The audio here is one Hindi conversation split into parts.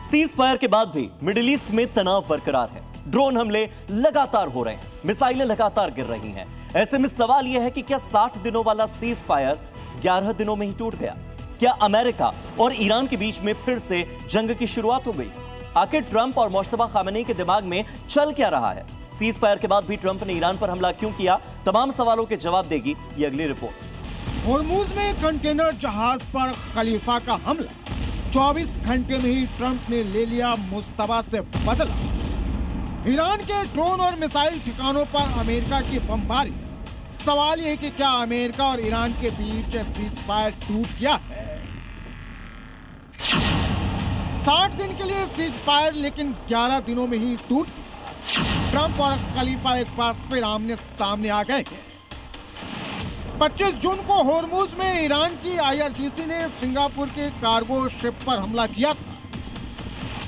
सीज फायर के बाद भी मिडिल ईस्ट में तनाव बरकरार है। ड्रोन हमले लगातार हो रहे हैं, मिसाइलें लगातार गिर रही हैं। ऐसे में सवाल यह है कि क्या 60 दिनों वाला सीज फायर 11 दिनों में ही टूट गया? क्या अमेरिका और ईरान के बीच में फिर से जंग की शुरुआत हो गई? आखिर ट्रंप और मुश्तबा खामेनी के दिमाग में चल क्या रहा है? सीज फायर के बाद भी ट्रंप ने ईरान पर हमला क्यों किया? तमाम सवालों के जवाब देगी ये अगली रिपोर्ट। होर्मुज में कंटेनर जहाज पर खलीफा का हमला, 24 घंटे में ही ट्रंप ने ले लिया मुश्तबा से बदला। ईरान के ड्रोन और मिसाइल ठिकानों पर अमेरिका की बमबारी। सवाल यह कि क्या अमेरिका और ईरान के बीच सीज फायर टूट गया है? 60 दिन के लिए सीज फायर, लेकिन 11 दिनों में ही टूट गया। ट्रंप और खलीफा एक बार फिर आमने सामने आ गए। 25 जून को होर्मुज में ईरान की IRGC ने सिंगापुर के कार्गो शिप पर हमला किया था,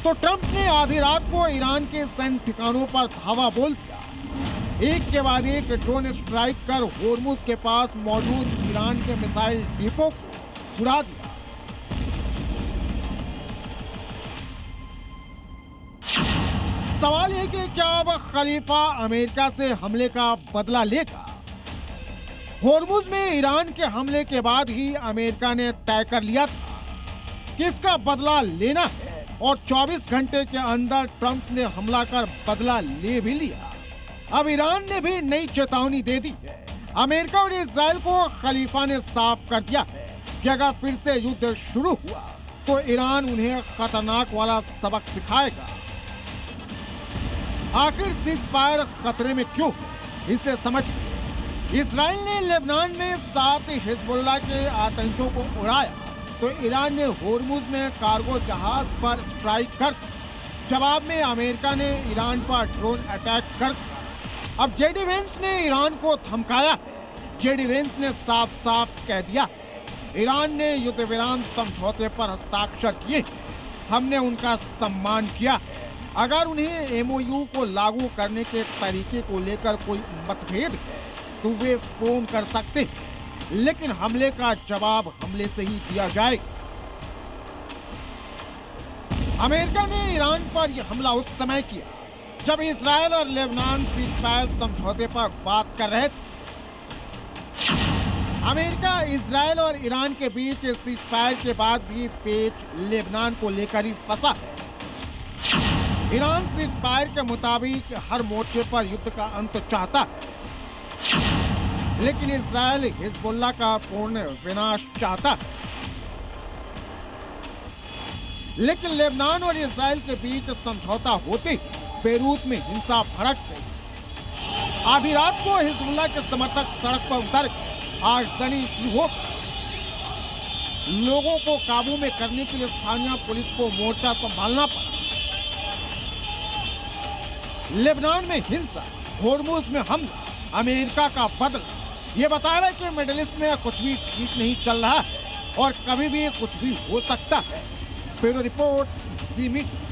तो ट्रंप ने आधी रात को ईरान के सैन्य ठिकानों पर धावा बोल दिया। एक के बाद एक ड्रोन स्ट्राइक कर होर्मुज के पास मौजूद ईरान के मिसाइल डिपो को उड़ा दिया। सवाल है कि क्या अब खलीफा अमेरिका से हमले का बदला लेगा? होर्मुज में ईरान के हमले के बाद ही अमेरिका ने तय कर लिया था कि इसका बदला लेना है, और 24 घंटे के अंदर ट्रंप ने हमला कर बदला ले भी लिया। अब ईरान ने भी नई चेतावनी दे दी है। अमेरिका और इजराइल को खलीफा ने साफ कर दिया है कि अगर फिर से युद्ध शुरू हुआ तो ईरान उन्हें खतरनाक वाला सबक सिखाएगा। आखिर सीज फायर खतरे में क्यों, इसे समझिए। इजराइल ने लेबनान में 7 हिजबुल्लाह के आतंकियों को उड़ाया, तो ईरान ने होर्मुज में कार्गो जहाज पर स्ट्राइक कर, जवाब में अमेरिका ने ईरान पर ड्रोन अटैक कर। अब जेडी वेंस ने ईरान को धमकाया है। जेडी वेंस ने साफ साफ कह दिया है, ईरान ने युद्ध विराम समझौते पर हस्ताक्षर किए, हमने उनका सम्मान किया है। अगर उन्हें MOU को लागू करने के तरीके को लेकर कोई मतभेद है तो वे फोन कर सकते हैं, लेकिन हमले का जवाब हमले से ही दिया जाएगा। अमेरिका ने ईरान पर यह हमला उस समय किया जब इजराइल और लेबनान सीज फायर समझौते पर बात कर रहे थे। अमेरिका, इजराइल और ईरान के बीच सीज फायर के बाद भी पेच लेबनान को लेकर ही फंसा है। ईरान सीज फायर के मुताबिक हर मोर्चे पर युद्ध का अंत चाहता है, लेकिन इजराइल हिजबुल्लाह का पूर्ण विनाश चाहता है। लेकिन लेबनान और इजराइल के बीच समझौता होते ही बेरूत में हिंसा भड़क गई। आधी रात को हिजबुल्लाह के समर्थक सड़क पर उतर गए। आगजनी शुरू हो गई। लोगों को काबू में करने के लिए स्थानीय पुलिस को मोर्चा संभालना पड़ा। लेबनान में हिंसा, होर्मुज में हमला, अमेरिका का बदला। ये बता रहा है कि मिडिल ईस्ट में कुछ भी ठीक नहीं चल रहा है और कभी भी कुछ भी हो सकता है। ब्यूरो रिपोर्ट, ज़ी मीडिया।